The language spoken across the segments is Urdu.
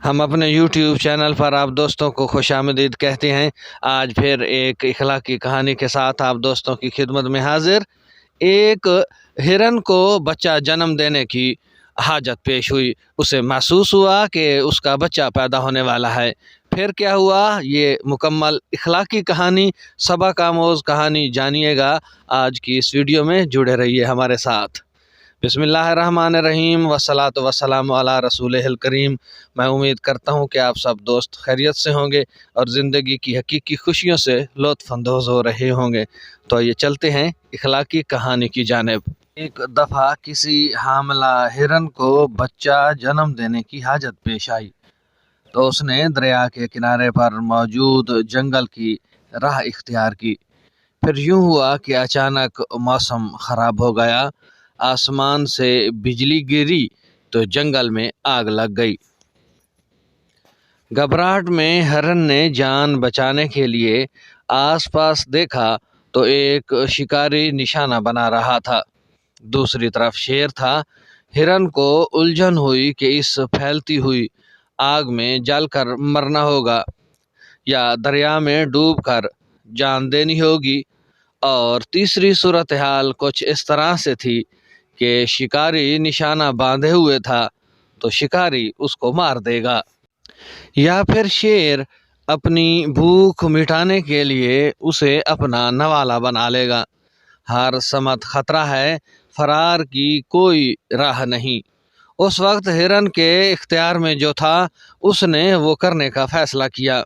ہم اپنے YouTube چینل پر آپ دوستوں کو خوش آمدید کہتے ہیں۔ آج پھر ایک اخلاقی کہانی کے ساتھ آپ دوستوں کی خدمت میں حاضر۔ ایک ہرن کو بچہ جنم دینے کی حاجت پیش ہوئی۔ اسے محسوس ہوا کہ اس کا بچہ پیدا ہونے والا ہے۔ پھر کیا ہوا، یہ مکمل اخلاقی کہانی، سبق آموز کہانی جانیے گا۔ آج کی اس ویڈیو میں جڑے رہیے ہمارے ساتھ۔ بسم اللہ الرحمن الرحیم والصلاۃ والسلام علی رسول الکریم۔ میں امید کرتا ہوں کہ آپ سب دوست خیریت سے ہوں گے اور زندگی کی حقیقی خوشیوں سے لطف اندوز ہو رہے ہوں گے۔ تو یہ چلتے ہیں اخلاقی کہانی کی جانب۔ ایک دفعہ کسی حاملہ ہرن کو بچہ جنم دینے کی حاجت پیش آئی، تو اس نے دریا کے کنارے پر موجود جنگل کی راہ اختیار کی۔ پھر یوں ہوا کہ اچانک موسم خراب ہو گیا، آسمان سے بجلی گری تو جنگل میں آگ لگ گئی۔ گھبراہٹ میں ہرن نے جان بچانے کے لیے آس پاس دیکھا تو ایک شکاری نشانہ بنا رہا تھا۔ دوسری طرف شیر تھا۔ ہرن کو الجھن ہوئی کہ اس پھیلتی ہوئی آگ میں جل کر مرنا ہوگا یا دریا میں ڈوب کر جان دینی ہوگی، اور تیسری صورتحال کچھ اس طرح سے تھی کہ شکاری نشانہ باندھے ہوئے تھا تو شکاری اس کو مار دے گا، یا پھر شیر اپنی بھوک مٹانے کے لیے اسے اپنا نوالا بنا لے گا۔ ہر سمت خطرہ ہے، فرار کی کوئی راہ نہیں۔ اس وقت ہرن کے اختیار میں جو تھا اس نے وہ کرنے کا فیصلہ کیا۔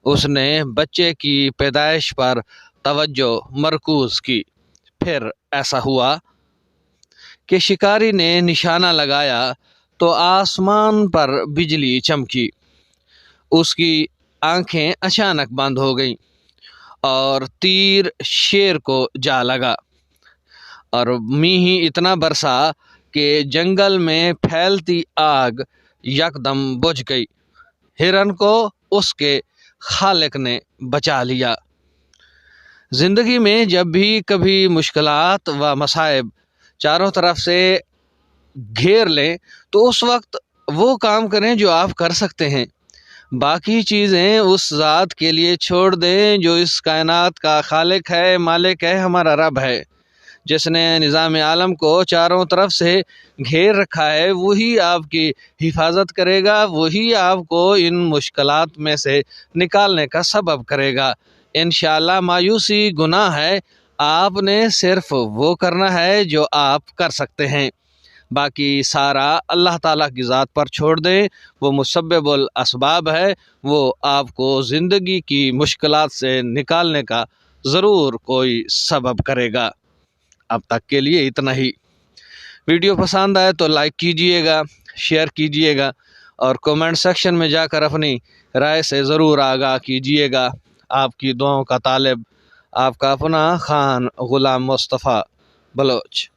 اس نے بچے کی پیدائش پر توجہ مرکوز کی۔ پھر ایسا ہوا کہ شکاری نے نشانہ لگایا تو آسمان پر بجلی چمکی۔ اس کی آنکھیں اچانک بند ہو گئیں اور تیر شیر کو جا لگا، اور میںہ اتنا برسا کہ جنگل میں پھیلتی آگ یکدم بجھ گئی۔ ہرن کو اس کے خالق نے بچا لیا۔ زندگی میں جب بھی کبھی مشکلات و مصائب چاروں طرف سے گھیر لیں تو اس وقت وہ کام کریں جو آپ کر سکتے ہیں۔ باقی چیزیں اس ذات کے لیے چھوڑ دیں جو اس کائنات کا خالق ہے، مالک ہے، ہمارا رب ہے، جس نے نظام عالم کو چاروں طرف سے گھیر رکھا ہے۔ وہی آپ کی حفاظت کرے گا، وہی آپ کو ان مشکلات میں سے نکالنے کا سبب کرے گا۔ انشاءاللہ مایوسی گناہ ہے، آپ نے صرف وہ کرنا ہے جو آپ کر سکتے ہیں، باقی سارا اللہ تعالیٰ کی ذات پر چھوڑ دیں۔ وہ مسبب الاسباب ہے، وہ آپ کو زندگی کی مشکلات سے نکالنے کا ضرور کوئی سبب کرے گا۔ اب تک کے لیے اتنا ہی۔ ویڈیو پسند آئے تو لائک کیجئے گا، شیئر کیجئے گا، اور کومنٹ سیکشن میں جا کر اپنی رائے سے ضرور آگاہ کیجئے گا۔ آپ کی دعاؤں کا طالب آپ کا اپنا خان غلام مصطفیٰ بلوچ۔